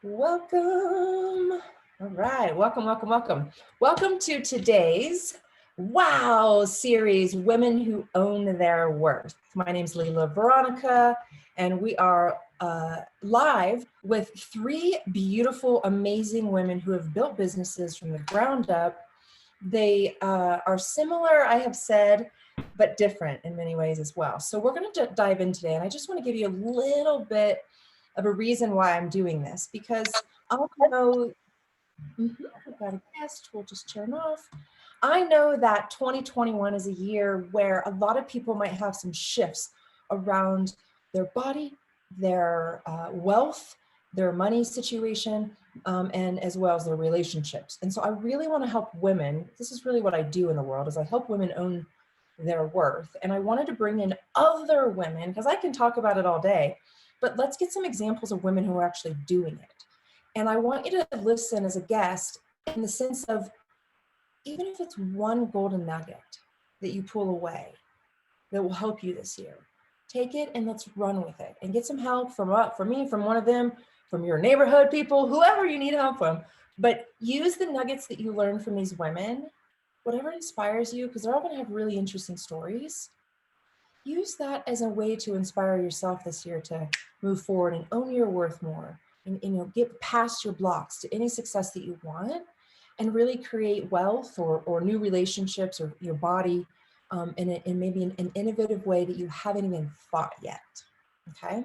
Welcome. All right, welcome, welcome, welcome. Welcome to today's Wow series, Women Who Own Their Worth. My name is Lila Veronica, and we are live with three beautiful, amazing women who have built businesses from the ground up. They are similar, I have said, but different in many ways as well. So we're going to dive in today, and I just want to give you a little bit of a reason why I'm doing this, because I know, I've got a guest, we'll just turn off. I know that 2021 is a year where a lot of people might have some shifts around their body, their wealth, their money situation, and as well as their relationships. And so I really want to help women. This is really what I do in the world, is I help women own their worth. And I wanted to bring in other women, because I can talk about it all day, but let's get some examples of women who are actually doing it. And I want you to listen as a guest in the sense of, even if it's one golden nugget that you pull away that will help you this year, take it and let's run with it and get some help from me, from one of them, from your neighborhood people, whoever you need help from. But use the nuggets that you learn from these women, whatever inspires you, because they're all going to have really interesting stories. Use that as a way to inspire yourself this year to move forward and own your worth more, and get past your blocks to any success that you want, and really create wealth or new relationships or your body in maybe an innovative way that you haven't even thought yet. Okay,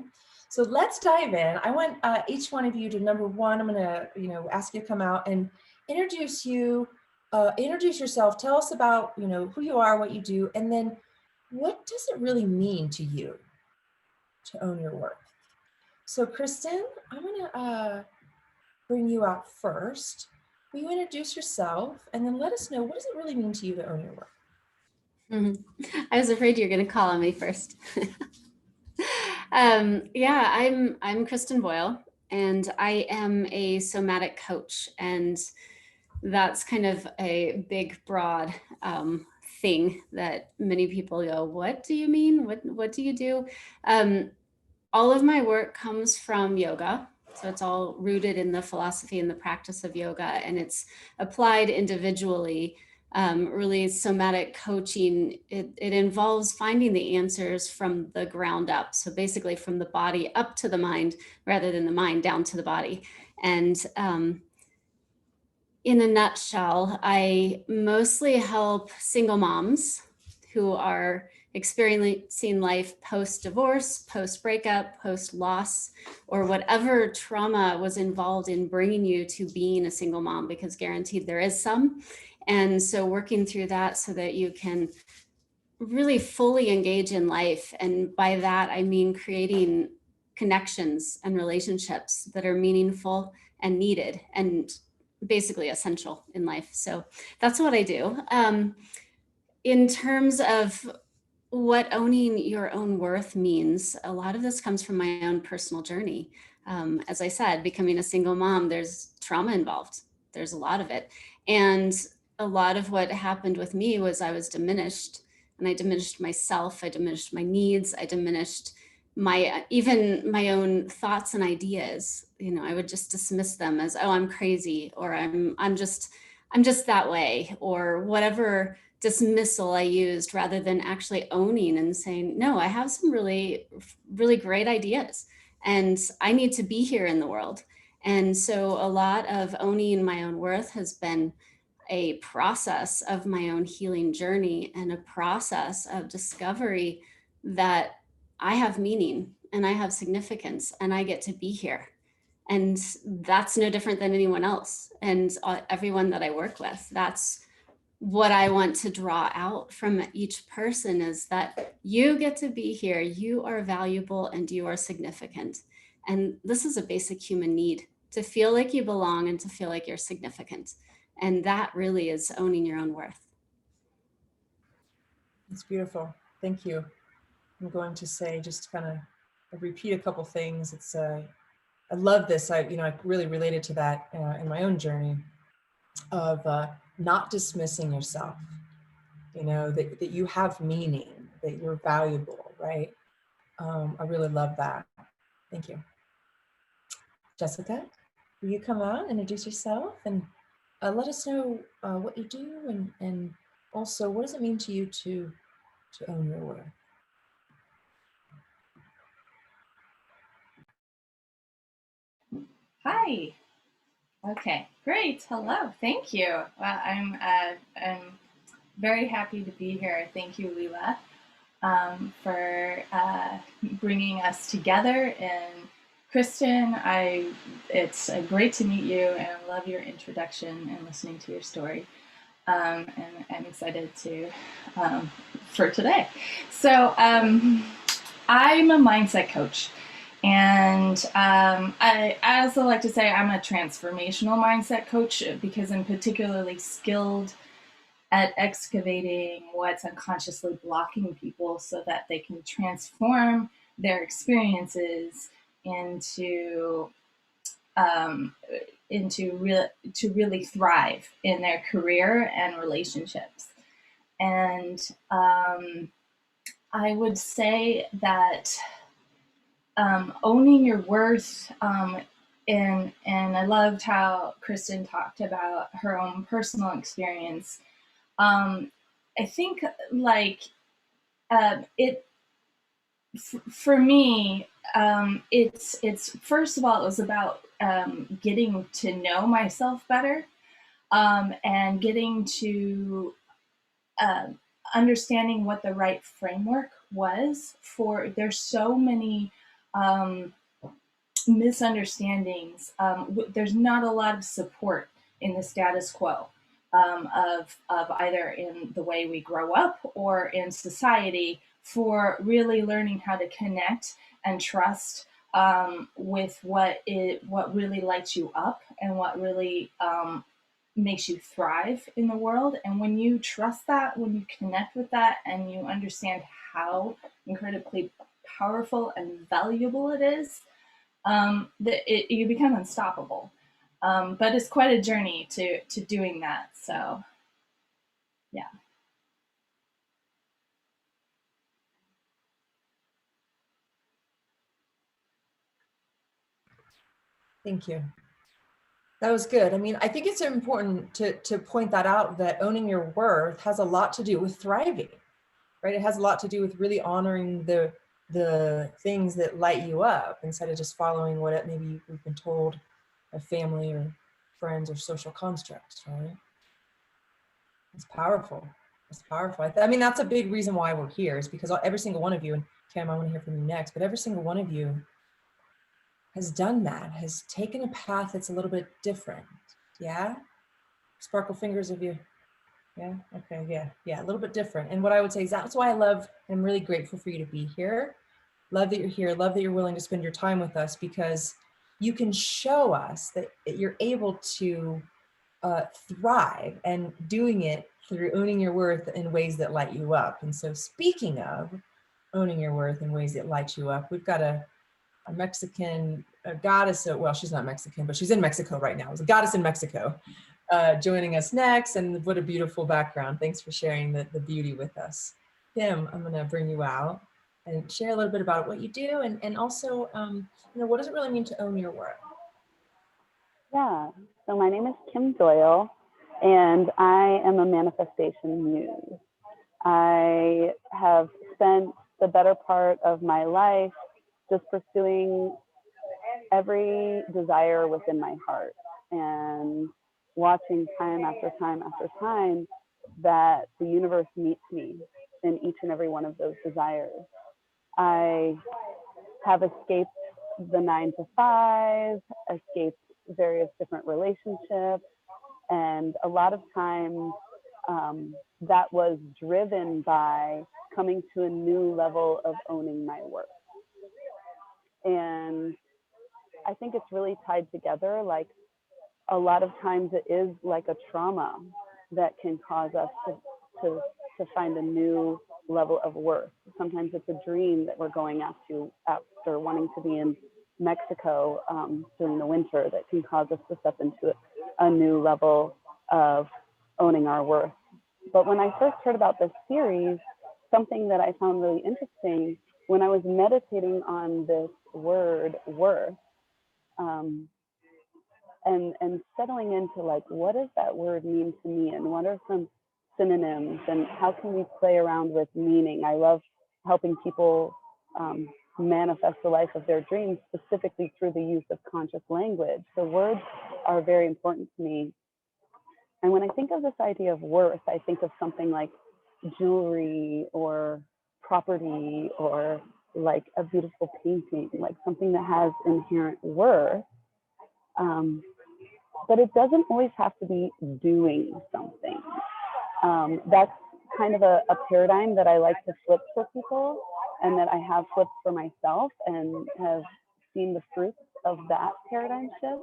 so let's dive in. I want each one of you to, number one, I'm going to ask you to come out and introduce yourself. Tell us about who you are, what you do, and then what does it really mean to you to own your worth? So Kristen, I'm going to bring you out first. Will you introduce yourself and then let us know, what does it really mean to you to own your worth? I was afraid you were going to call on me first. I'm Kristen Boyle, and I am a somatic coach, and that's kind of a big, broad thing that many people go, "What do you mean? What do you do?" All of my work comes from yoga. So it's all rooted in the philosophy and the practice of yoga, and it's applied individually. Really, somatic coaching, it involves finding the answers from the ground up. So basically from the body up to the mind, rather than the mind down to the body. And in a nutshell, I mostly help single moms who are experiencing life post-divorce, post-breakup, post-loss, or whatever trauma was involved in bringing you to being a single mom, because guaranteed there is some. And so working through that so that you can really fully engage in life. And by that, I mean creating connections and relationships that are meaningful and needed and basically essential in life. So that's what I do. In terms of what owning your own worth means, a lot of this comes from my own personal journey. As I said, becoming a single mom, there's trauma involved. There's a lot of it. And a lot of what happened with me was I was diminished, and I diminished myself. I diminished my needs. I diminished even my own thoughts and ideas. I would just dismiss them as, oh, I'm crazy, or I'm just that way, or whatever dismissal I used, rather than actually owning and saying, no, I have some really, really great ideas and I need to be here in the world. And so a lot of owning my own worth has been a process of my own healing journey, and a process of discovery that I have meaning and I have significance and I get to be here. And that's no different than anyone else. And everyone that I work with, that's what I want to draw out from each person, is that you get to be here. You are valuable and you are significant. And this is a basic human need, to feel like you belong and to feel like you're significant. And that really is owning your own worth. It's beautiful. Thank you. I'm going to say, just kind of repeat a couple things. I love this. I really related to that in my own journey of not dismissing yourself, that you have meaning, that you're valuable, right? I really love that. Thank you. Jessica? will you come out, introduce yourself, and let us know what you do, and also what does it mean to you to own your worth? Hi. Okay, great. Hello. Thank you. Well, I'm very happy to be here. Thank you, Lila, for bringing us together. And Kristen, it's great to meet you, and I love your introduction and listening to your story. And I'm excited for today. So I'm a mindset coach. And I also like to say I'm a transformational mindset coach because I'm particularly skilled at excavating what's unconsciously blocking people so that they can transform their experiences into to really thrive in their career and relationships. And I would say that owning your worth, and I loved how Kristen talked about her own personal experience. I think for me, it's first of all, it was about getting to know myself better, and getting to understanding what the right framework was for. There's so many misunderstandings. There's not a lot of support in the status quo, of either in the way we grow up or in society for really learning how to connect and trust with what really lights you up and what really makes you thrive in the world. And when you trust that, when you connect with that, and you understand how incredibly powerful and valuable it is, you become unstoppable. But it's quite a journey to doing that. So, yeah. Thank you. That was good. I mean, I think it's important to point that out, that owning your worth has a lot to do with thriving, right? It has a lot to do with really honoring the things that light you up instead of just following what maybe we've been told by family or friends or social constructs, right? It's powerful. It's powerful. I mean, that's a big reason why we're here, is because every single one of you, and Cam, I want to hear from you next, but every single one of you has done that, has taken a path that's a little bit different. Yeah? Sparkle fingers of you. Yeah, okay, yeah, a little bit different. And what I would say is that's why I'm really grateful for you to be here. Love that you're here. Love that you're willing to spend your time with us, because you can show us that you're able to thrive, and doing it through owning your worth in ways that light you up. And so, speaking of owning your worth in ways that light you up, we've got a Mexican goddess. Well, she's not Mexican, but she's in Mexico right now. It's a goddess in Mexico joining us next. And what a beautiful background. Thanks for sharing the beauty with us. Kim, I'm going to bring you out and share a little bit about what you do, and also, what does it really mean to own your worth? Yeah, so my name is Kim Doyle, and I am a manifestation muse. I have spent the better part of my life just pursuing every desire within my heart and watching time after time after time that the universe meets me in each and every one of those desires. I have escaped the 9 to 5, escaped various different relationships, and a lot of times that was driven by coming to a new level of owning my worth. And I think it's really tied together. Like, a lot of times it is like a trauma that can cause us to find a new level of worth. Sometimes it's a dream that we're going after wanting to be in Mexico during the winter, that can cause us to step into a new level of owning our worth. But when I first heard about this series, something that I found really interesting when I was meditating on this word worth, and settling into like, what does that word mean to me, and what are some synonyms, and how can we play around with meaning? I love helping people manifest the life of their dreams, specifically through the use of conscious language. So words are very important to me. And when I think of this idea of worth, I think of something like jewelry or property, or like a beautiful painting, like something that has inherent worth. But it doesn't always have to be doing something. That's kind of a paradigm that I like to flip for people, and that I have flipped for myself and have seen the fruits of that paradigm shift,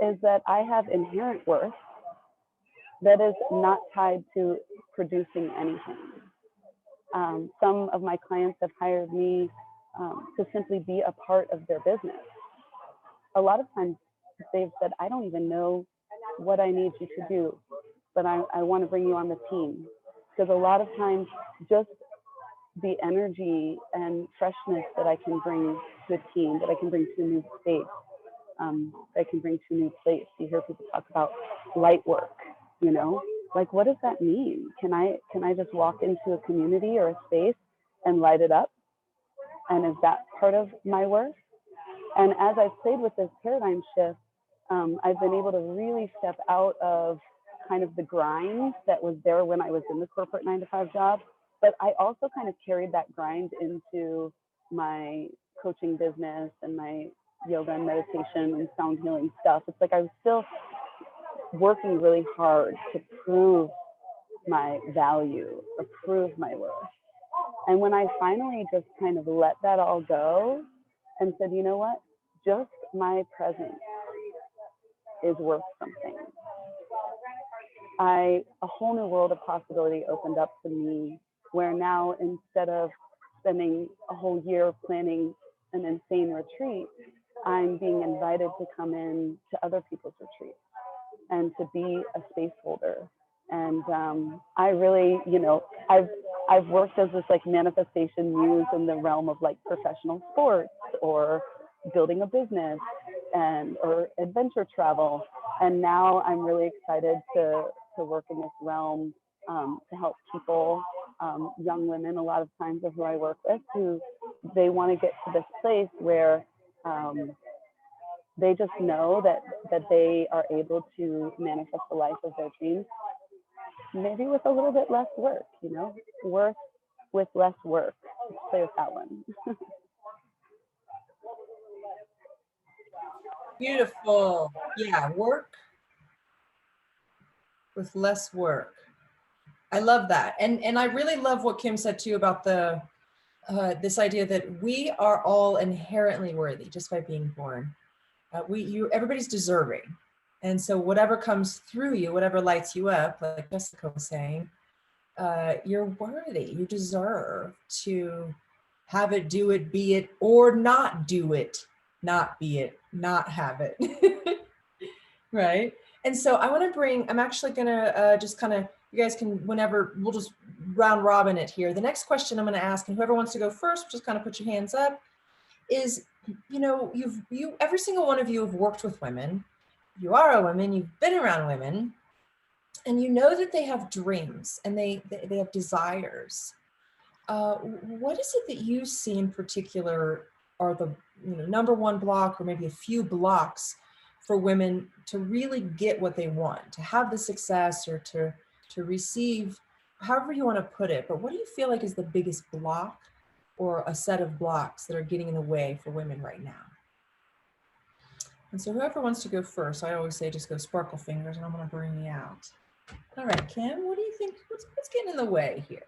is that I have inherent worth that is not tied to producing anything. Some of my clients have hired me to simply be a part of their business. A lot of times they've said, I don't even know what I need you to do, but I want to bring you on the team. Because a lot of times just the energy and freshness that I can bring to a team, that I can bring to a new space, that I can bring to a new place. You hear people talk about light work, you know, like, what does that mean? Can I just walk into a community or a space and light it up? And is that part of my work? And as I've played with this paradigm shift, I've been able to really step out of kind of the grind that was there when I was in the corporate 9-to-5 job. But I also kind of carried that grind into my coaching business and my yoga and meditation and sound healing stuff. It's like I was still working really hard to prove my value or prove my worth. And when I finally just kind of let that all go and said, you know what, just my presence is worth something, a whole new world of possibility opened up to me, where now, instead of spending a whole year planning an insane retreat, I'm being invited to come in to other people's retreats and to be a space holder. And I really, you know, I've worked as this like manifestation muse in the realm of like professional sports or building a business or adventure travel. And now I'm really excited to work in this realm to help people, young women, a lot of times are who I work with, who they want to get to this place where they just know that they are able to manifest the life of their dreams, maybe with a little bit less work, you know, worth with less work. Let's play with that one. Beautiful. Yeah, work with less work. I love that. And I really love what Kim said too about the this idea that we are all inherently worthy just by being born. Everybody's deserving. And so whatever comes through you, whatever lights you up, like Jessica was saying, you're worthy. You deserve to have it, do it, be it, or not do it, not be it, not have it. Right? And so I want to I'm actually going to just kind of, you guys can, whenever, we'll just round robin it here. The next question I'm going to ask, and whoever wants to go first, just kind of put your hands up, is, you know, every single one of you have worked with women. You are a woman, you've been around women, and you know that they have dreams and they have desires. What is it that you see in particular are the number one block, or maybe a few blocks, for women to really get what they want, to have the success, or to receive, however you want to put it? But what do you feel like is the biggest block, or a set of blocks that are getting in the way for women right now? And so whoever wants to go first, I always say just go sparkle fingers, and I'm going to bring you out. All right, Kim, what do you think? What's getting in the way here?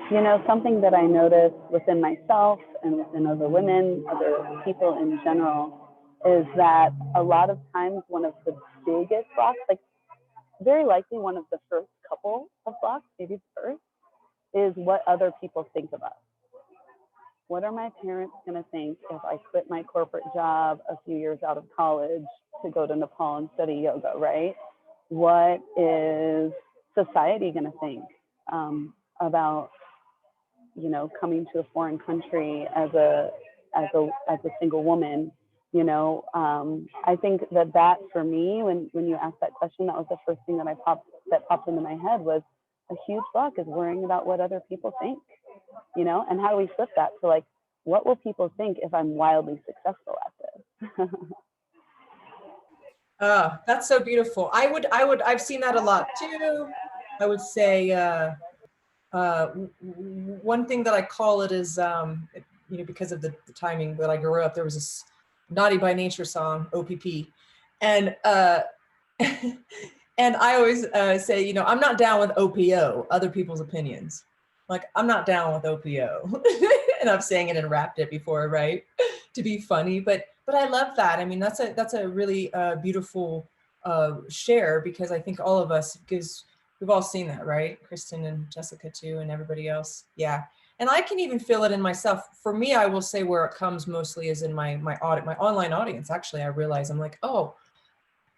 You know, something that I notice within myself and within other women, other people in general, is that a lot of times one of the biggest blocks, like very likely one of the first couple of blocks, maybe the first, is what other people think of us. What are my parents going to think if I quit my corporate job a few years out of college to go to Nepal and study yoga, right? What is society going to think about, you know, coming to a foreign country as a as a single woman, you know, I think that for me, when you asked that question, that was the first thing that popped into my head was a huge block is worrying about what other people think, you know, and how do we flip that to like, what will people think if I'm wildly successful at this? Oh, that's so beautiful. I've seen that a lot too. I would say, one thing that I call it is, you know, because of the timing that I grew up, there was this Naughty by Nature song, OPP. And, and I always say, you know, I'm not down with OPO, other people's opinions. Like, I'm not down with OPO. And I've sang it and rapped it before, right? To be funny, but I love that. I mean, that's a really beautiful share, because I think all of us, because we've all seen that, right? Kristen and Jessica too, and everybody else. Yeah. And I can even feel it in myself. For me, I will say where it comes mostly is in my online audience. Actually, I realize I'm like, oh,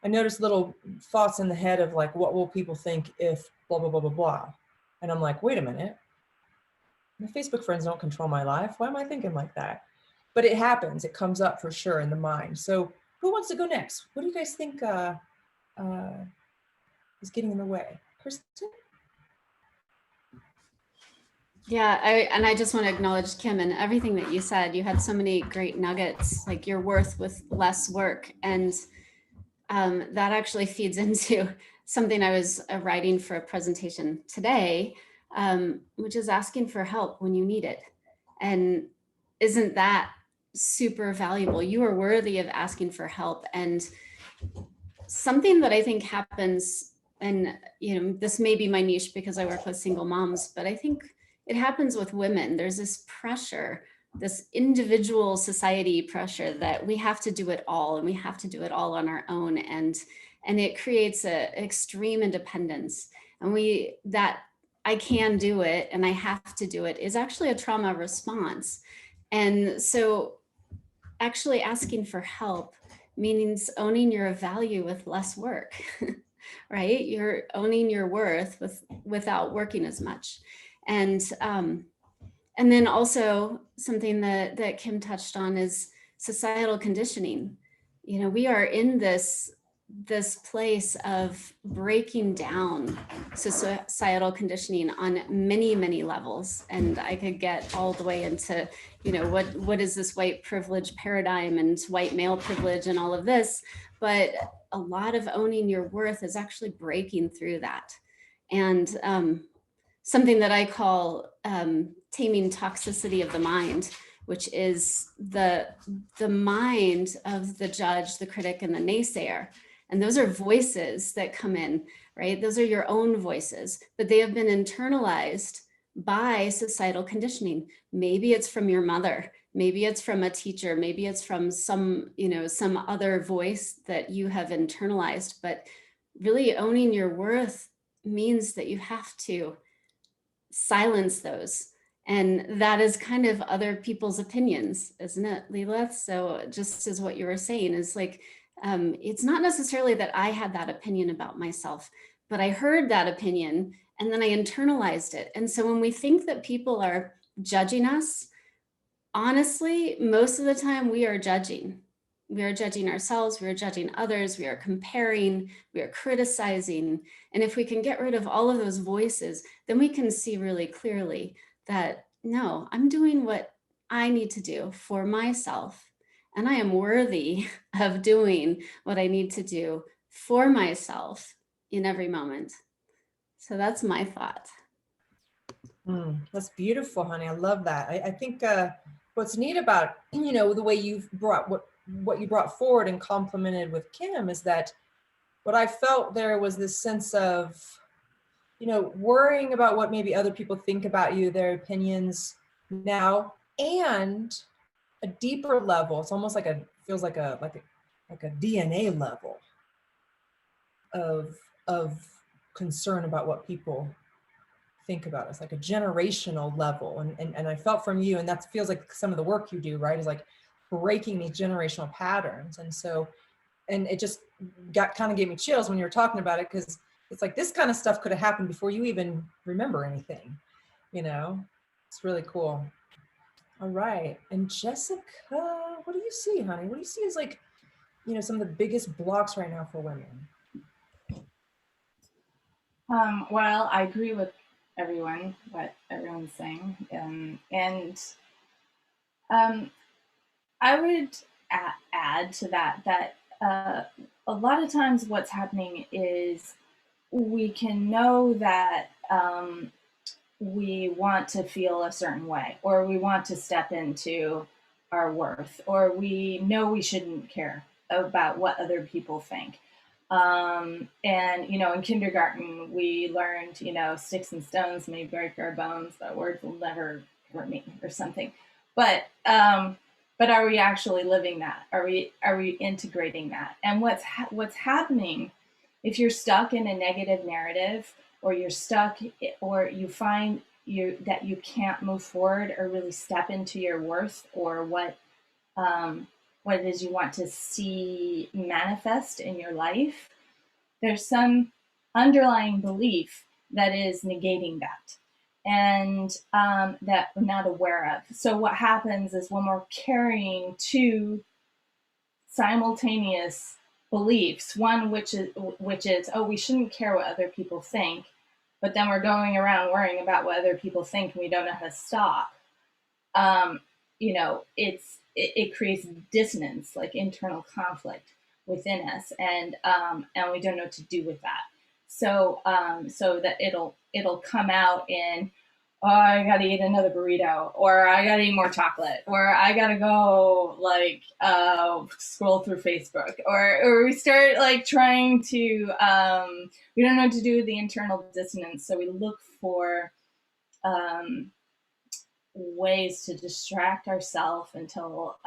I notice little thoughts in the head of like, what will people think if blah, blah, blah, blah, blah. And I'm like, wait a minute. My Facebook friends don't control my life. Why am I thinking like that? But it happens. It comes up for sure in the mind. So who wants to go next? What do you guys think is getting in the way? Kristen? Yeah, I just want to acknowledge Kim and everything that you said. You had so many great nuggets, like your worth with less work. And that actually feeds into something I was writing for a presentation today, which is asking for help when you need it. And isn't that super valuable? You are worthy of asking for help. And something that I think happens, and you know, this may be my niche because I work with single moms, but I think it happens with women. There's this pressure, this individual society pressure that we have to do it all, and we have to do it all on our own. And it creates an extreme independence. And that I can do it and I have to do it is actually a trauma response. And so actually asking for help means owning your value with less work, right? You're owning your worth without working as much. And then also something that Kim touched on is societal conditioning. You know, we are in this place of breaking down societal conditioning on many, many levels. And I could get all the way into, you know, what is this white privilege paradigm and white male privilege and all of this, but a lot of owning your worth is actually breaking through that. And something that I call taming toxicity of the mind, which is the mind of the judge, the critic, and the naysayer. And those are voices that come in, right? Those are your own voices, but they have been internalized by societal conditioning. Maybe it's from your mother, maybe it's from a teacher, maybe it's from some other voice that you have internalized. But really owning your worth means that you have to silence those. And that is kind of other people's opinions, isn't it, Lila? So just as what you were saying is like, it's not necessarily that I had that opinion about myself, but I heard that opinion and then I internalized it. And so when we think that people are judging us, honestly, most of the time we are judging. We are judging ourselves, we are judging others, we are comparing, we are criticizing. And if we can get rid of all of those voices, then we can see really clearly that, no, I'm doing what I need to do for myself. And I am worthy of doing what I need to do for myself in every moment. So that's my thought. That's beautiful, honey. I love that. I think what's neat about, you know, the way you've brought what you brought forward and complimented with Kim is that what I felt there was this sense of, you know, worrying about what maybe other people think about you, their opinions now, and a deeper level. It's almost like feels like a DNA level of concern about what people think about us, like a generational level. And I felt from you, and that feels like some of the work you do, right, is like breaking these generational patterns. And so, and it just kind of gave me chills when you were talking about it, because it's like this kind of stuff could have happened before you even remember anything, you know. It's really cool. All right. And Jessica, what do you see, honey? What do you see as like, you know, some of the biggest blocks right now for women? Well, I agree with what everyone's saying. And I would add to that a lot of times what's happening is we can know that we want to feel a certain way, or we want to step into our worth, or we know we shouldn't care about what other people think. And, you know, in kindergarten, we learned, you know, sticks and stones may break our bones, but words will never hurt me, or something. But are we actually living that? Are we integrating that? And what's happening if you're stuck in a negative narrative, or you're stuck, or you find that you can't move forward or really step into your worth, or what it is you want to see manifest in your life, there's some underlying belief that is negating that, and that we're not aware of. So what happens is when we're carrying two simultaneous beliefs, one which is, oh, we shouldn't care what other people think, but then we're going around worrying about what other people think and we don't know how to stop. You know, it creates dissonance, like internal conflict within us, and we don't know what to do with that. So that it'll come out in, oh, I gotta eat another burrito, or I gotta eat more chocolate, or I gotta go like scroll through Facebook, or we start like trying to we don't know what to do with the internal dissonance, so we look for ways to distract ourselves until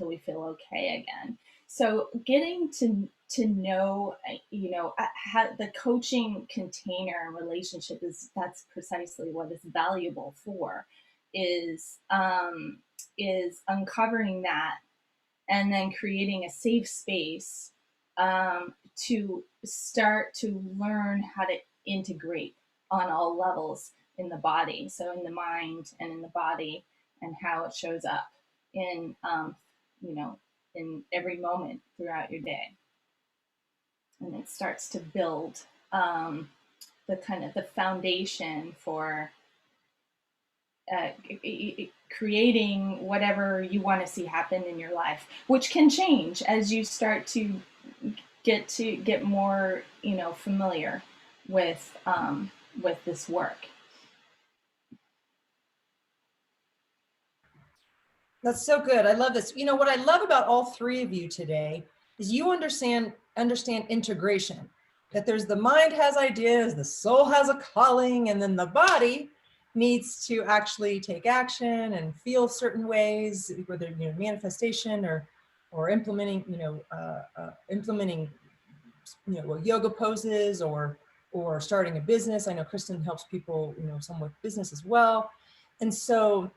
we feel okay again. So getting to know, you know, how the coaching container and relationship that's precisely what it's valuable for, is uncovering that, and then creating a safe space to start to learn how to integrate on all levels in the body, so in the mind and in the body, and how it shows up in you know, in every moment throughout your day. And it starts to build the kind of the foundation for creating whatever you want to see happen in your life, which can change as you start to get more, you know, familiar with this work. That's so good. I love this. You know, what I love about all three of you today is you understand integration, that there's the mind has ideas, the soul has a calling, and then the body needs to actually take action and feel certain ways, whether, you know, manifestation or implementing, you know, yoga poses, or starting a business. I know Kristen helps people, you know, some with business as well. And so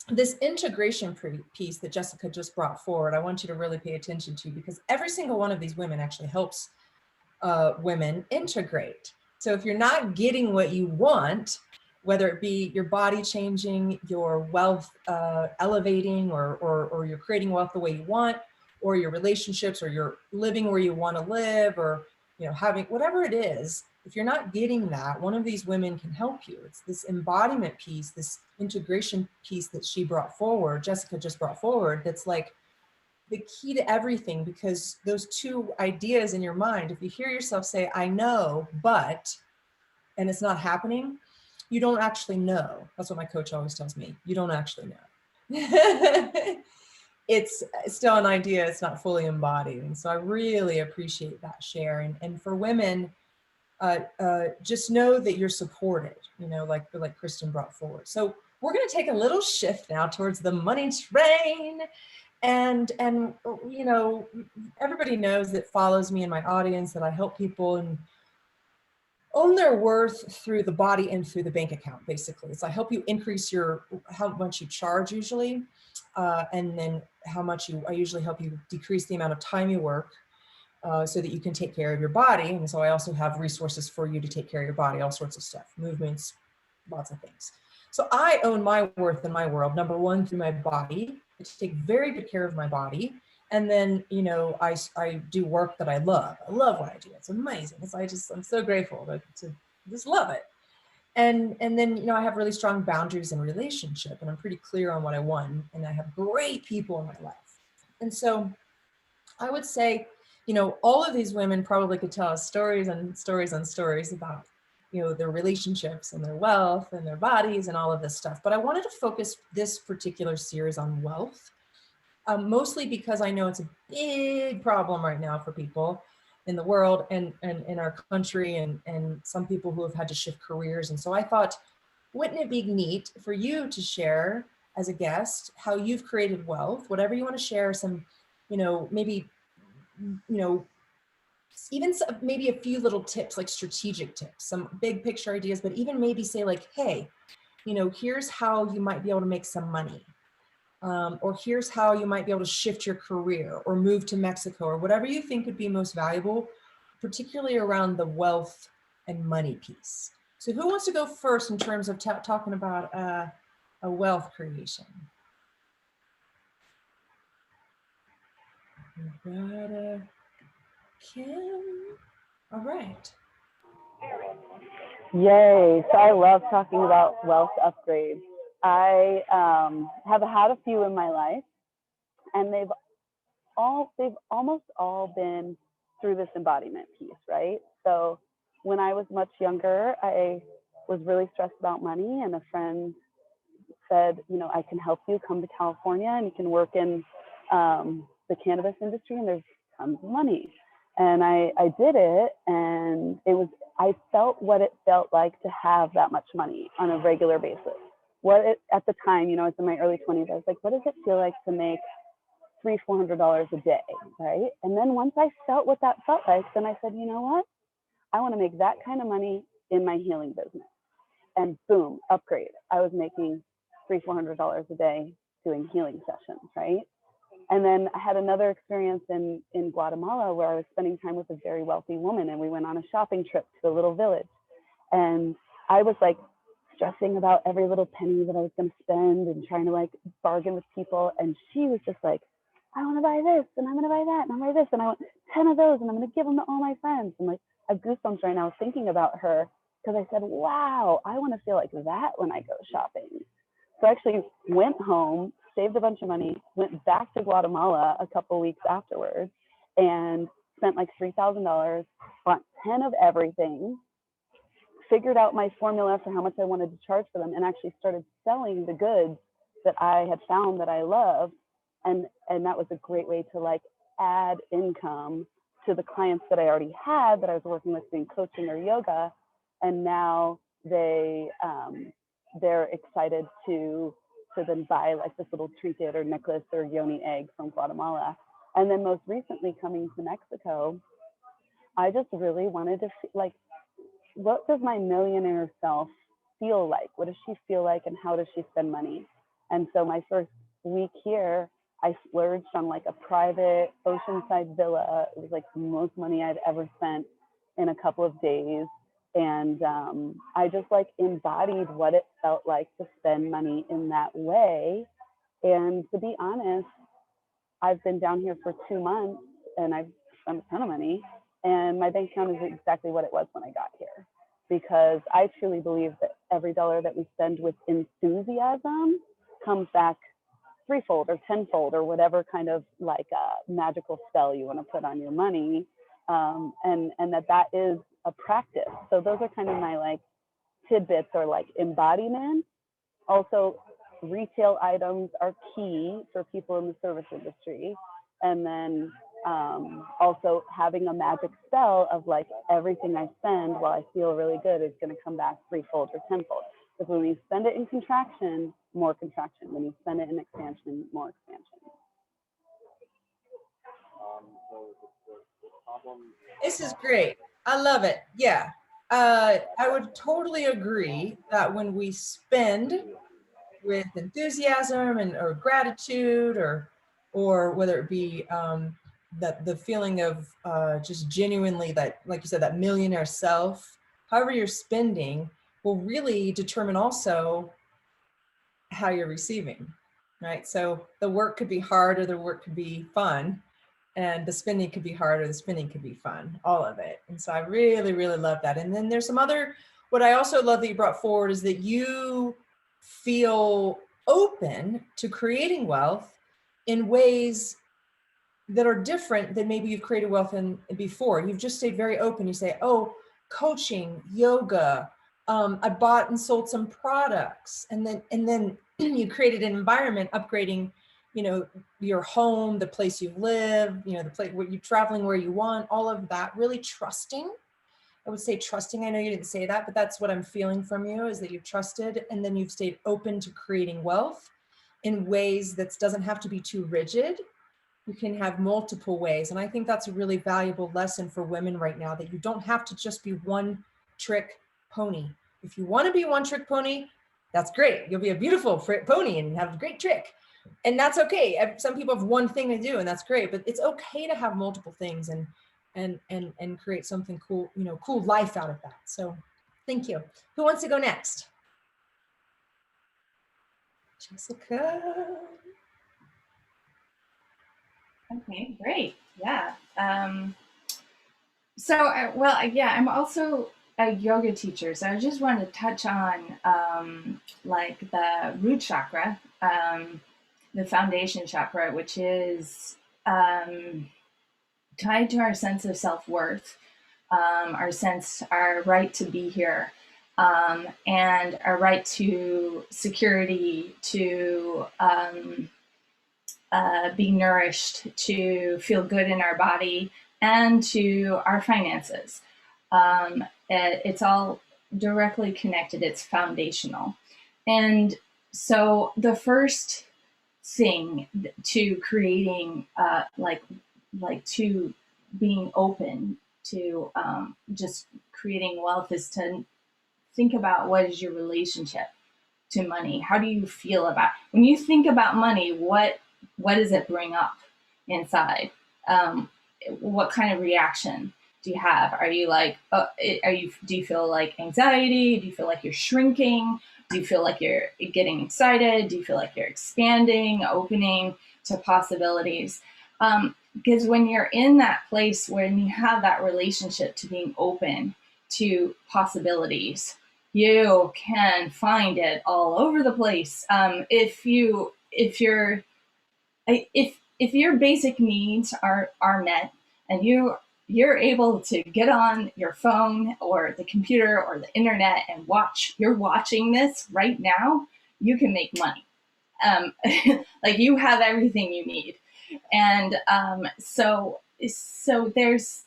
this integration piece that Jessica just brought forward, I want you to really pay attention to, because every single one of these women actually helps women integrate. So if you're not getting what you want, whether it be your body changing, your wealth elevating, or you're creating wealth the way you want, or your relationships, or you're living where you want to live, or, you know, having whatever it is, if you're not getting that, one of these women can help you. It's this embodiment piece, this integration piece that she brought forward, Jessica just brought forward, that's like the key to everything, because those two ideas in your mind, if you hear yourself say, I know, but, and it's not happening, you don't actually know. That's what my coach always tells me. You don't actually know. It's still an idea. It's not fully embodied. And so I really appreciate that share. And for women, just know that you're supported, you know, like Kristen brought forward. So we're going to take a little shift now towards the money train. And you know, everybody knows that follows me in my audience that I help people and own their worth through the body and through the bank account, basically. So I help you increase how much you charge usually, and then I usually help you decrease the amount of time you work, so that you can take care of your body. And so I also have resources for you to take care of your body, all sorts of stuff, movements, lots of things. So I own my worth in my world, number one, through my body. I take very good care of my body. And then, you know, I do work that I love. I love what I do. It's amazing. I'm so grateful to just love it. And then, you know, I have really strong boundaries in relationship, and I'm pretty clear on what I want, and I have great people in my life. And so I would say, you know, all of these women probably could tell us stories and stories and stories about, you know, their relationships and their wealth and their bodies and all of this stuff. But I wanted to focus this particular series on wealth, mostly because I know it's a big problem right now for people in the world and in our country, and some people who have had to shift careers. And so I thought, wouldn't it be neat for you to share as a guest how you've created wealth, whatever you want to share, some, you know, maybe, you know, even maybe a few little tips, like strategic tips, some big picture ideas, but even maybe say like, hey, you know, here's how you might be able to make some money. Or here's how you might be able to shift your career or move to Mexico, or whatever you think would be most valuable, particularly around the wealth and money piece. So who wants to go first in terms of talking about a wealth creation? Kim. All right. Yay. So I love talking about wealth upgrades. I have had a few in my life, and they've almost all been through this embodiment piece, right? So when I was much younger, I was really stressed about money, and a friend said, you know, I can help you come to California and you can work in the cannabis industry, and there's tons of money. And I did it, and I felt what it felt like to have that much money on a regular basis. At the time, you know, I was in my early 20s, I was like, what does it feel like to make $300-400 a day, right? And then once I felt what that felt like, then I said, you know what? I want to make that kind of money in my healing business. And boom, upgrade. I was making $300-400 a day doing healing sessions, right? And then I had another experience in Guatemala where I was spending time with a very wealthy woman, and we went on a shopping trip to a little village. And I was like stressing about every little penny that I was going to spend and trying to like bargain with people. And she was just like, I want to buy this, and I'm going to buy that, and I'm going to buy this, and I want 10 of those, and I'm going to give them to all my friends. And like, I have goosebumps right now thinking about her, because I said, wow, I want to feel like that when I go shopping. So I actually went home, saved a bunch of money, went back to Guatemala a couple weeks afterwards, and spent like $3,000, bought 10 of everything, figured out my formula for how much I wanted to charge for them, and actually started selling the goods that I had found that I loved. And that was a great way to like add income to the clients that I already had, that I was working with doing coaching or yoga. And now they're excited to then buy like this little trinket or necklace or yoni egg from Guatemala. And then most recently coming to Mexico, I just really wanted to like, what does my millionaire self feel like? What does she feel like, and how does she spend money? And so my first week here, I splurged on like a private oceanside villa. It was like the most money I'd ever spent in a couple of days. And I just like embodied what it felt like to spend money in that way. And to be honest, I've been down here for 2 months, and I've spent a ton of money, and my bank account is exactly what it was when I got here, because I truly believe that every dollar that we spend with enthusiasm comes back threefold or tenfold, or whatever kind of like a magical spell you want to put on your money. And that is a practice. So those are kind of my like tidbits or like embodiment. Also, retail items are key for people in the service industry. And then also having a magic spell of like everything I spend while I feel really good is going to come back threefold or tenfold. Because when you spend it in contraction, more contraction. When you spend it in expansion, more expansion. This is great. I love it. Yeah. I would totally agree that when we spend with enthusiasm or gratitude, or whether it be that the feeling of just genuinely that, like you said, that millionaire self, however you're spending will really determine also how you're receiving, right? So the work could be hard or the work could be fun, and the spinning could be hard or the spinning could be fun, all of it. And so I really, really love that. And then there's some other, what I also love that you brought forward is that you feel open to creating wealth in ways that are different than maybe you've created wealth in before. You've just stayed very open. You say, oh, coaching, yoga, I bought and sold some products, and then you created an environment, upgrading, you know, your home, the place you live, you know, the place where you're traveling, where you want, all of that. Really trusting. I would say trusting. I know you didn't say that, but that's what I'm feeling from you, is that you've trusted, and then you've stayed open to creating wealth in ways that doesn't have to be too rigid. You can have multiple ways. And I think that's a really valuable lesson for women right now, that you don't have to just be one trick pony. If you want to be one trick pony, that's great. You'll be a beautiful pony and have a great trick. And that's okay. Some people have one thing to do, and that's great, but it's okay to have multiple things and create something cool, you know, cool life out of that. So thank you. Who wants to go next? Jessica. Okay, great. Yeah. I'm also a yoga teacher. So I just wanted to touch on like the root chakra, the foundation chakra, which is tied to our sense of self-worth, our right to be here, and our right to security, to be nourished, to feel good in our body, and to our finances. It's all directly connected. It's foundational. And so the first thing to creating, to being open to just creating wealth, is to think about, what is your relationship to money? How do you feel about, when you think about money, what does it bring up inside? What kind of reaction do you have? Are you like, do you feel like anxiety? Do you feel like you're shrinking? Do you feel like you're getting excited? Do you feel like you're expanding, opening to possibilities? Because when you're in that place, when you have that relationship to being open to possibilities, you can find it all over the place. If your basic needs are met, and you're able to get on your phone or the computer or the internet and you're watching this right now, you can make money. Like, you have everything you need. And so there's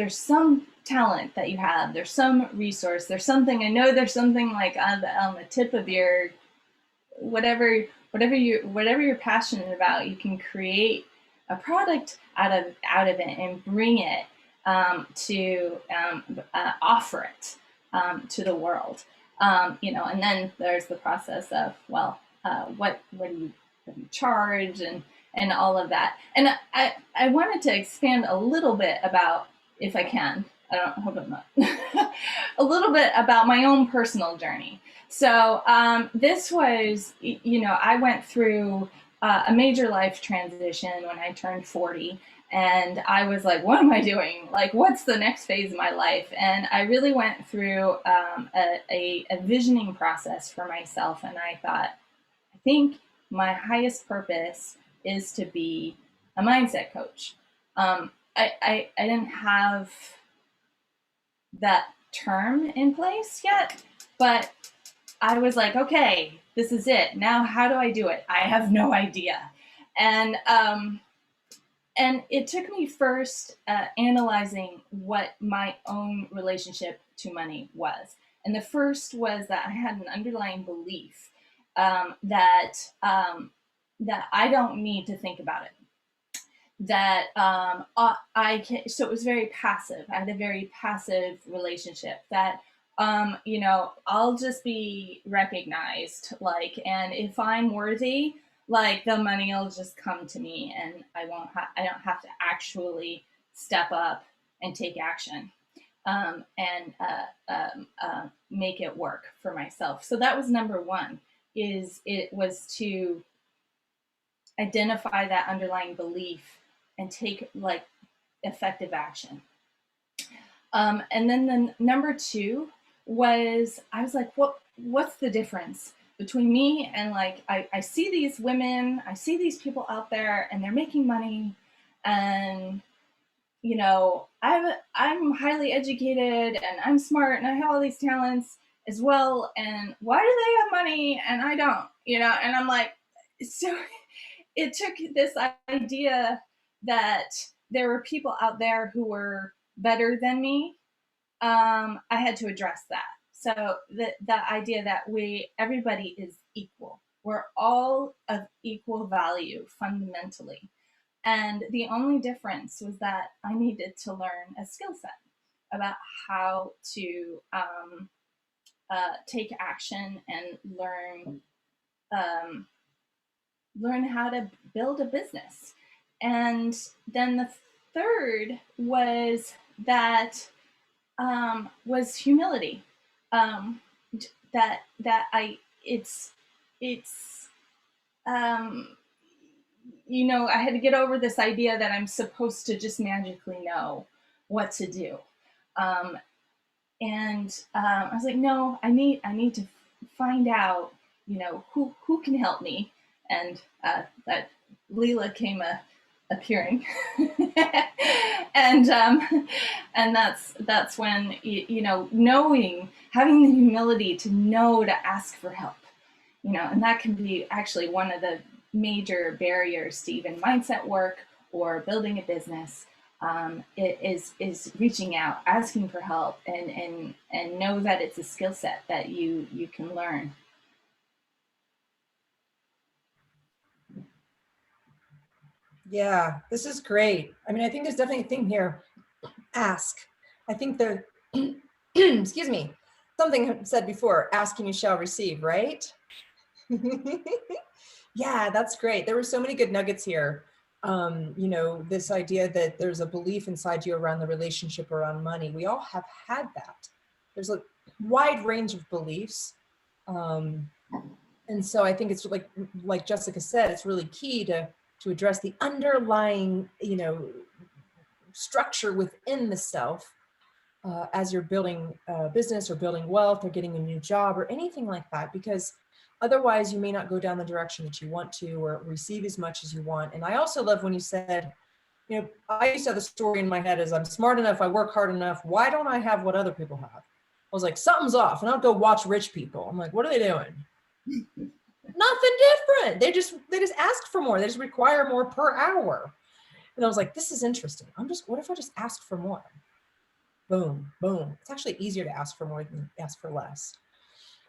some talent that you have, there's some resource, there's something, I know there's something like on the tip of your, whatever you're passionate about, you can create a product out of it and bring it to offer it to the world. And then there's the process of, what do you charge, and all of that. And I wanted to expand a little bit about, if I can, hope I'm not, a little bit about my own personal journey. So this was, I went through a major life transition when I turned 40. And I was like, what am I doing? Like, what's the next phase of my life? And I really went through a visioning process for myself. And I thought, I think my highest purpose is to be a mindset coach. I didn't have that term in place yet, but I was like, okay, this is it. Now, how do I do it? I have no idea. And it took me first analyzing what my own relationship to money was. And the first was that I had an underlying belief that I don't need to think about it. That so it was very passive. I had a very passive relationship that, I'll just be recognized, and if I'm worthy, the money will just come to me, and I don't have to actually step up and take action, and make it work for myself. So that was number one, it was to identify that underlying belief and take like effective action. And then the number two was, I was like, what's the difference between me and like, I see these women, I see these people out there and they're making money, and you know, I'm highly educated and I'm smart and I have all these talents as well. And why do they have money and I don't, you know? And I'm like, so it took this idea that there were people out there who were better than me. I had to address that. So the idea that everybody is equal. We're all of equal value fundamentally. And the only difference was that I needed to learn a skill set about how to take action and learn how to build a business. And then the third was that was humility. You know, I had to get over this idea that I'm supposed to just magically know what to do. And I was like, no, I need to find out, you know, who can help me. And that Lila came appearing. And that's when, you know, having the humility to know to ask for help, you know, and that can be actually one of the major barriers to even mindset work or building a business. It is reaching out, asking for help, and know that it's a skill set that you can learn. Yeah, this is great. I mean, I think there's definitely a thing here. Ask. I think there, excuse me, something said before, ask and you shall receive, right? Yeah, that's great. There were so many good nuggets here. You know, this idea that there's a belief inside you around the relationship around money. We all have had that. There's a wide range of beliefs. And so I think it's like Jessica said, it's really key to address the underlying, you know, structure within the self as you're building a business or building wealth or getting a new job or anything like that, because otherwise you may not go down the direction that you want to or receive as much as you want. And I also love when you said, you know, I used to have the story in my head as I'm smart enough, I work hard enough, why don't I have what other people have? I was like, something's off. And I'll go watch rich people. I'm like, what are they doing? Nothing different. They just ask for more. They just require more per hour. And I was like, this is interesting. What if I just ask for more? Boom, boom. It's actually easier to ask for more than ask for less,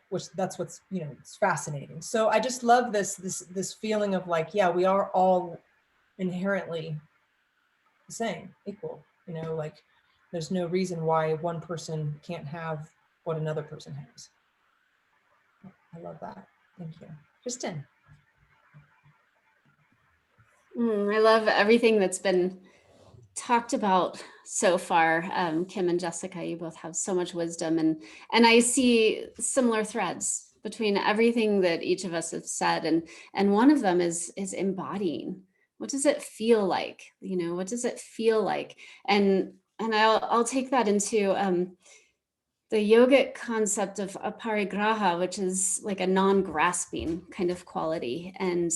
which that's what's, you know, it's fascinating. So I just love this feeling of like, yeah, we are all inherently the same, equal, you know, like there's no reason why one person can't have what another person has. I love that. Thank you. Kristen. I love everything that's been talked about so far. Kim and Jessica, you both have so much wisdom, and I see similar threads between everything that each of us have said, and one of them is embodying. What does it feel like? You know, what does it feel like? And I'll take that into the yogic concept of aparigraha, which is like a non-grasping kind of quality, and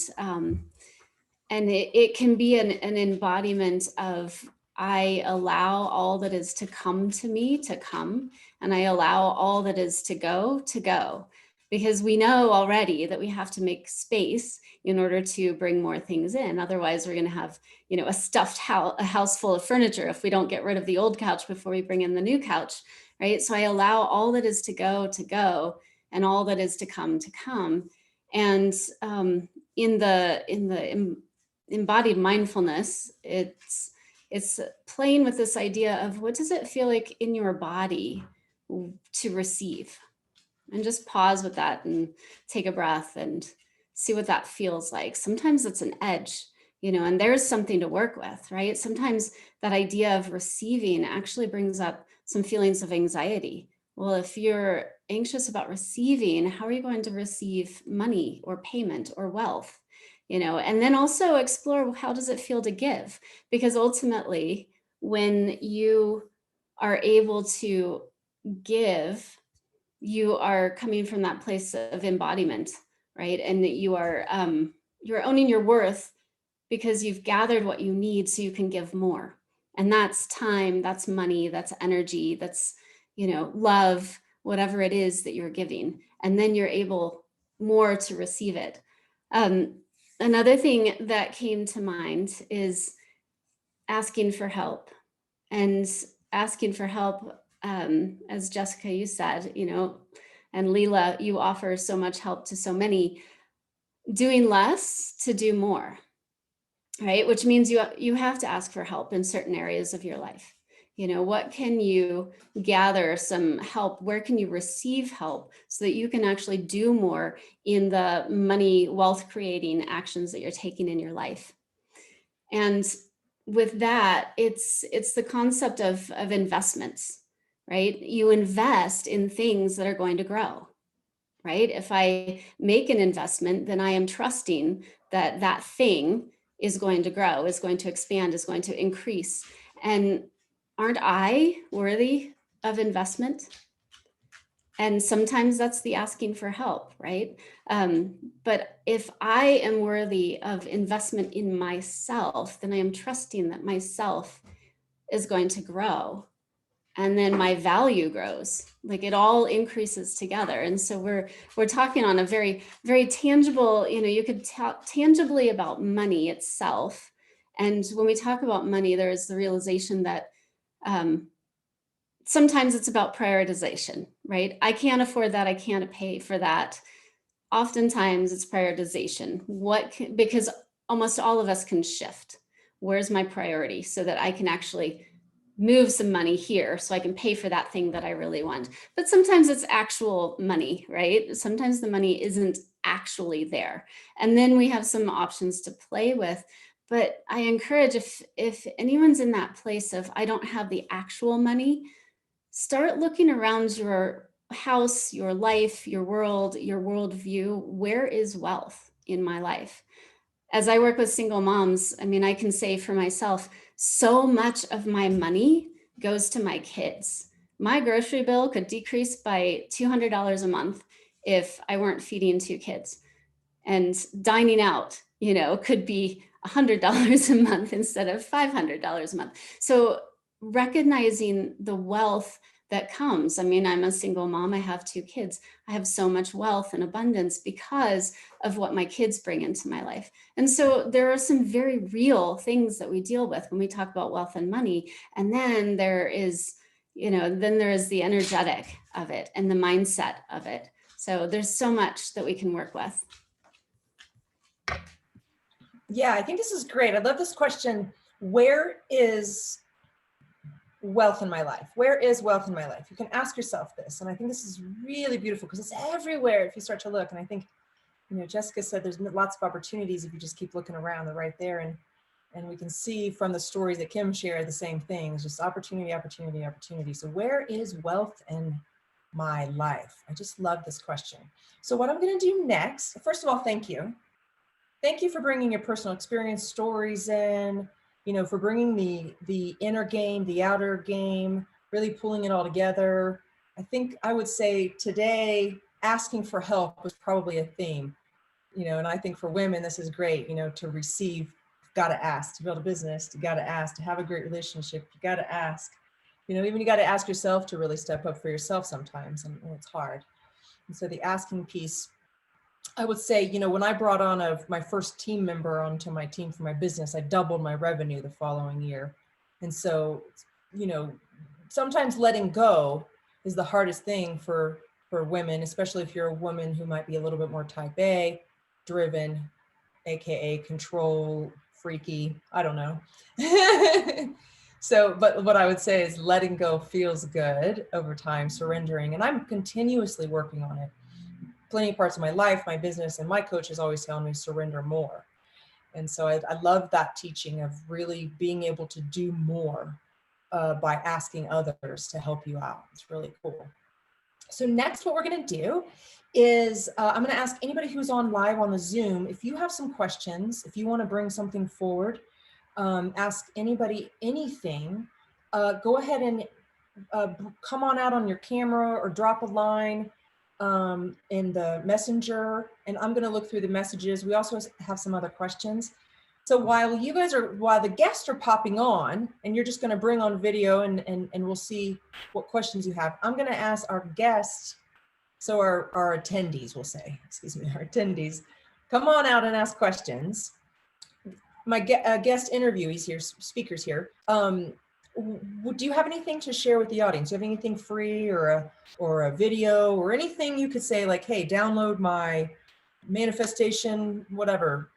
it can be an embodiment of, I allow all that is to come to me to come, and I allow all that is to go, because we know already that we have to make space in order to bring more things in. Otherwise, we're going to have, you know, a house full of furniture if we don't get rid of the old couch before we bring in the new couch, right? So I allow all that is to go, and all that is to come. And in the embodied mindfulness, it's playing with this idea of, what does it feel like in your body to receive? And just pause with that and take a breath and see what that feels like. Sometimes it's an edge, and there's something to work with, right? Sometimes that idea of receiving actually brings up some feelings of anxiety. Well, if you're anxious about receiving, how are you going to receive money or payment or wealth? And then also explore, how does it feel to give? Because ultimately, when you are able to give, you are coming from that place of embodiment, right? And that you're owning your worth because you've gathered what you need so you can give more. And that's time, that's money, that's energy, that's, love, whatever it is that you're giving. And then you're able more to receive it. Another thing that came to mind is asking for help. And asking for help, as Jessica, you said, and Lila, you offer so much help to so many, doing less to do more, right? Which means you have to ask for help in certain areas of your life. What can you gather some help? Where can you receive help so that you can actually do more in the money, wealth creating actions that you're taking in your life? And with that, it's the concept of investments, right? You invest in things that are going to grow, right? If I make an investment, then I am trusting that that thing is going to grow, is going to expand, is going to increase. And aren't I worthy of investment? And sometimes that's the asking for help, right? But if I am worthy of investment in myself, then I am trusting that myself is going to grow. And then my value grows. Like, it all increases together. And so we're talking on a very, very tangible, you could talk tangibly about money itself. And when we talk about money, there is the realization that sometimes it's about prioritization, right? I can't afford that. I can't pay for that. Oftentimes it's prioritization. Because almost all of us can shift. Where's my priority so that I can actually move some money here so I can pay for that thing that I really want. But sometimes it's actual money, right? Sometimes the money isn't actually there. And then we have some options to play with. But I encourage, if anyone's in that place of, I don't have the actual money, start looking around your house, your life, your world, your worldview. Where is wealth in my life? As I work with single moms, I can say for myself, so much of my money goes to my kids. My grocery bill could decrease by $200 a month if I weren't feeding 2 kids. And dining out, could be $100 a month instead of $500 a month. So recognizing the wealth that comes. I'm a single mom. I have 2 kids. I have so much wealth and abundance because of what my kids bring into my life. And so there are some very real things that we deal with when we talk about wealth and money. And then there is, the energetic of it and the mindset of it. So there's so much that we can work with. Yeah, I think this is great. I love this question. Where is wealth in my life? Where is wealth in my life? You can ask yourself this. And I think this is really beautiful because it's everywhere if you start to look. And I think, Jessica said there's lots of opportunities if you just keep looking around. They're right there. And we can see from the stories that Kim shared the same thing. It's just opportunity, opportunity, opportunity. So where is wealth in my life? I just love this question. So what I'm going to do next, first of all, thank you. Thank you for bringing your personal experience stories in, for bringing the inner game, the outer game, really pulling it all together. I think I would say today, asking for help was probably a theme, and I think for women, this is great, to receive, you've got to ask, to build a business, you got to ask, to have a great relationship, you got to ask, even you got to ask yourself to really step up for yourself sometimes, and it's hard. And so the asking piece, I would say, when I brought on my first team member onto my team for my business, I doubled my revenue the following year. And so, sometimes letting go is the hardest thing for women, especially if you're a woman who might be a little bit more type A driven, AKA control freaky, I don't know. So, but what I would say is letting go feels good over time, surrendering, and I'm continuously working on it. Plenty of parts of my life, my business, and my coaches always tell me surrender more. And so I love that teaching of really being able to do more by asking others to help you out. It's really cool. So next, what we're going to do is I'm going to ask anybody who's on live on the Zoom, if you have some questions, if you want to bring something forward, ask anybody anything, go ahead and come on out on your camera or drop a line in the messenger, and I'm going to look through the messages. We also have some other questions. So while the guests are popping on, and you're just going to bring on video and we'll see what questions you have, I'm going to ask our guests, so our attendees, we'll say, excuse me, our attendees, come on out and ask questions. My guest interviewees here, speakers here, do you have anything to share with the audience? Do you have anything free or a video or anything you could say, like, hey, download my manifestation, whatever,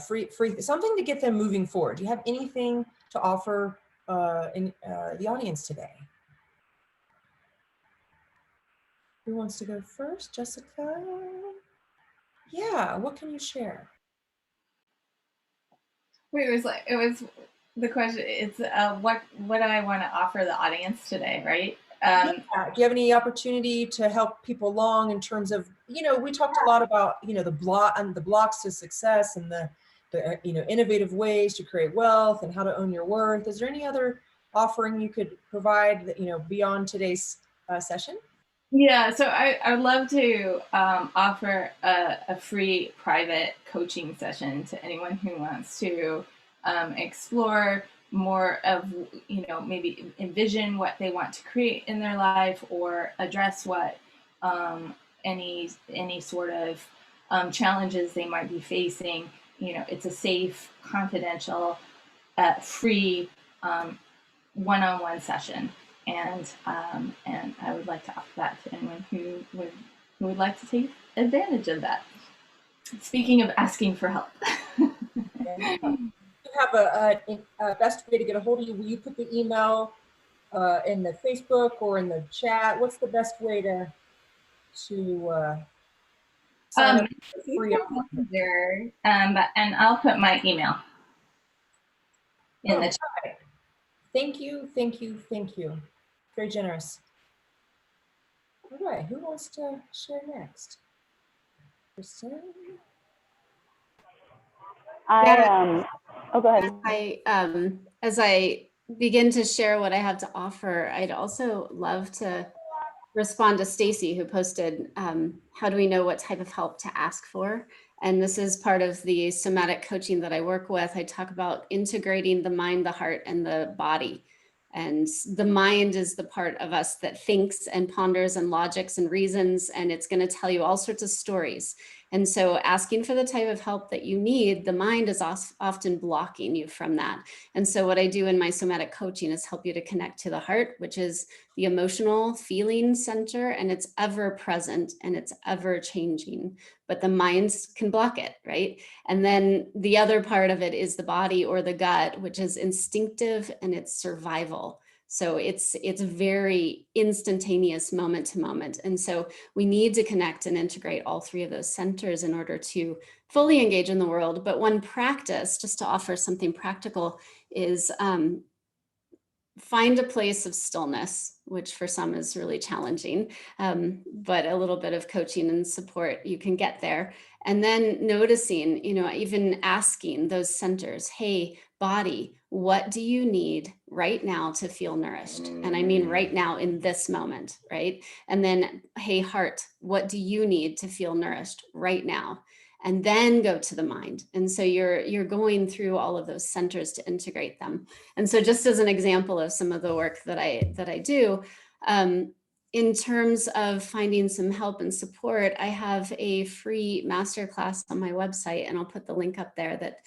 free, something to get them moving forward? Do you have anything to offer in the audience today? Who wants to go first? Jessica? Yeah, what can you share? Wait, it was the question. It's what do I want to offer the audience today, right? Yeah. Do you have any opportunity to help people along in terms of, we talked a lot about, the blocks to success and the innovative ways to create wealth and how to own your worth. Is there any other offering you could provide that, beyond today's session? Yeah, so I'd love to offer a free private coaching session to anyone who wants to explore more of, maybe envision what they want to create in their life, or address what any sort of challenges they might be facing. It's a safe, confidential, free one-on-one session. And I would like to offer that to anyone who would like to take advantage of that. Speaking of asking for help. You have a best way to get a hold of you. Will you put the email in the Facebook or in the chat? What's the best way to sign up for free? And I'll put my email in the chat. Thank you. Very generous. All right, who wants to share next? Kristen? Oh, go ahead. As I begin to share what I have to offer, I'd also love to respond to Stacy, who posted, how do we know what type of help to ask for? And this is part of the somatic coaching that I work with. I talk about integrating the mind, the heart, and the body. And the mind is the part of us that thinks and ponders and logics and reasons, and it's going to tell you all sorts of stories. And so asking for the type of help that you need, the mind is often blocking you from that. And so what I do in my somatic coaching is help you to connect to the heart, which is the emotional feeling center, and it's ever present and it's ever changing, but the minds can block it, right? And then the other part of it is the body or the gut, which is instinctive and it's survival. So it's very instantaneous, moment to moment. And so we need to connect and integrate all three of those centers in order to fully engage in the world. But one practice, just to offer something practical, is find a place of stillness, which for some is really challenging, but a little bit of coaching and support, you can get there. And then noticing, even asking those centers, hey, body, what do you need right now to feel nourished? And I mean right now in this moment, right? And then, hey, heart, what do you need to feel nourished right now? And then go to the mind. And so you're going through all of those centers to integrate them. And so just as an example of some of the work that I do, in terms of finding some help and support, I have a free masterclass on my website, and I'll put the link up there, that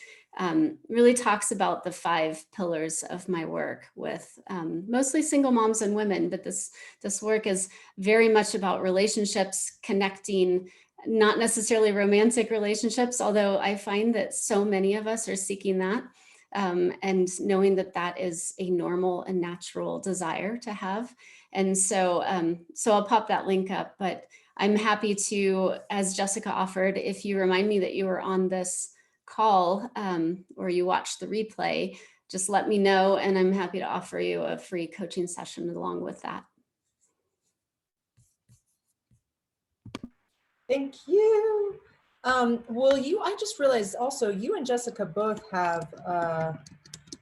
really talks about the 5 pillars of my work with mostly single moms and women. But this work is very much about relationships, connecting, not necessarily romantic relationships, although I find that so many of us are seeking that, and knowing that that is a normal and natural desire to have. And so I'll pop that link up, but I'm happy to, as Jessica offered, if you remind me that you were on this call or you watch the replay, just let me know and I'm happy to offer you a free coaching session along with that. Thank you. I just realized also you and Jessica both have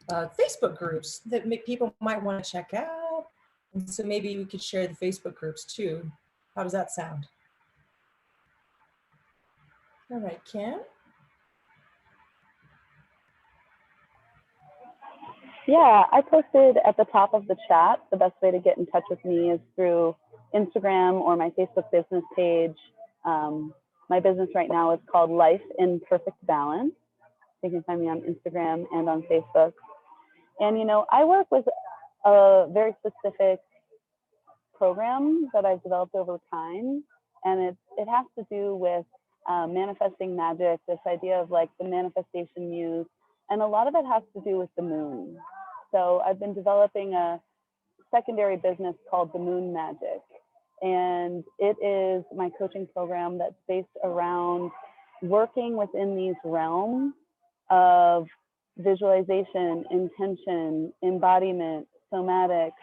Facebook groups that people might want to check out. And so maybe we could share the Facebook groups too. How does that sound? All right, Kim. Yeah, I posted at the top of the chat. The best way to get in touch with me is through Instagram or my Facebook business page. My business right now is called Life in Perfect Balance. You can find me on Instagram and on Facebook. And, you know, I work with a very specific program that I've developed over time. And it has to do with manifesting magic, this idea of like the manifestation muse. And a lot of it has to do with the moon. So I've been developing a secondary business called the Moon Magic. And it is my coaching program that's based around working within these realms of visualization, intention, embodiment, somatic.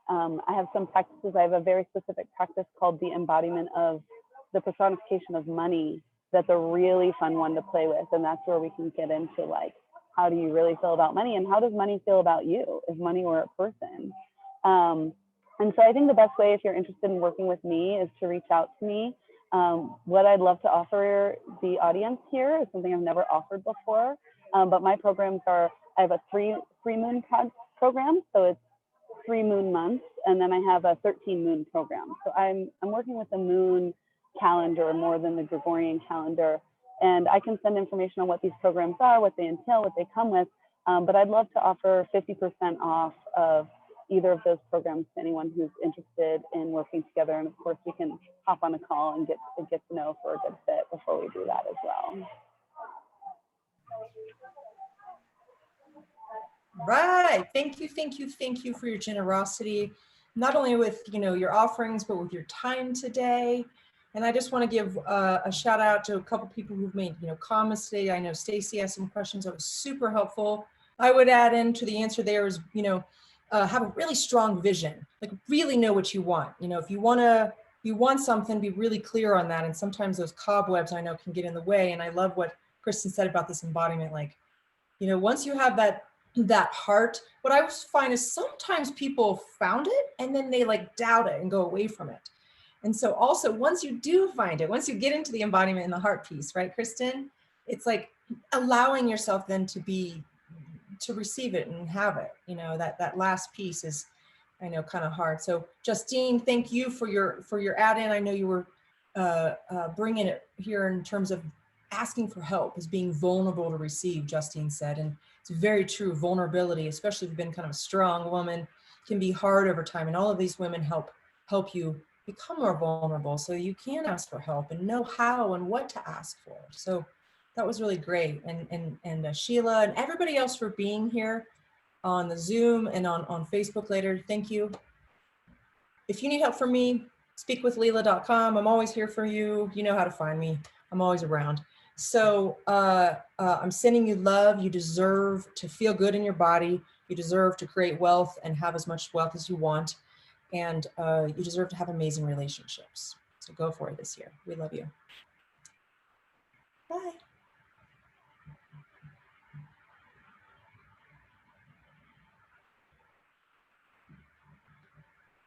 I have some practices. I have a very specific practice called the embodiment of the personification of money. That's a really fun one to play with. And that's where we can get into like, how do you really feel about money and how does money feel about you if money were a person? And so I think the best way if you're interested in working with me is to reach out to me. What I'd love to offer the audience here is something I've never offered before, but my programs are, I have a three moon program, so it's 3 moon months, and then I have a 13 moon program. So I'm working with the moon calendar more than the Gregorian calendar, and I can send information on what these programs are, what they entail, what they come with, but I'd love to offer 50% off of either of those programs to anyone who's interested in working together. And of course, we can hop on a call and get to know if we're a good fit before we do that as well. Right. Thank you for your generosity, not only with your offerings, but with your time today. And I just want to give a shout out to a couple people who've made comments today. I know Stacy has some questions that was super helpful. I would add into the answer there is have a really strong vision, like really know what you want. If you want something, be really clear on that. And sometimes those cobwebs I know can get in the way. And I love what Kristen said about this embodiment. Like, once you have that heart, what I find is sometimes people found it and then they like doubt it and go away from it. And so also once you do find it, once you get into the embodiment and the heart piece, right, Kristen, it's like allowing yourself then to receive it and have it. That last piece is, I know, kind of hard. So Justine, thank you for your add-in. I know you were bringing it here in terms of asking for help, is being vulnerable to receive, Justine said. And it's very true. Vulnerability, especially if you've been kind of a strong woman, can be hard over time. And all of these women help you become more vulnerable so you can ask for help and know how and what to ask for. So that was really great. And Sheila and everybody else for being here on the Zoom and on Facebook later. Thank you. If you need help from me, speakwithlila.com. I'm always here for you. You know how to find me. I'm always around. So I'm sending you love. You deserve to feel good in your body. You deserve to create wealth and have as much wealth as you want. And you deserve to have amazing relationships. So go for it this year. We love you. Bye.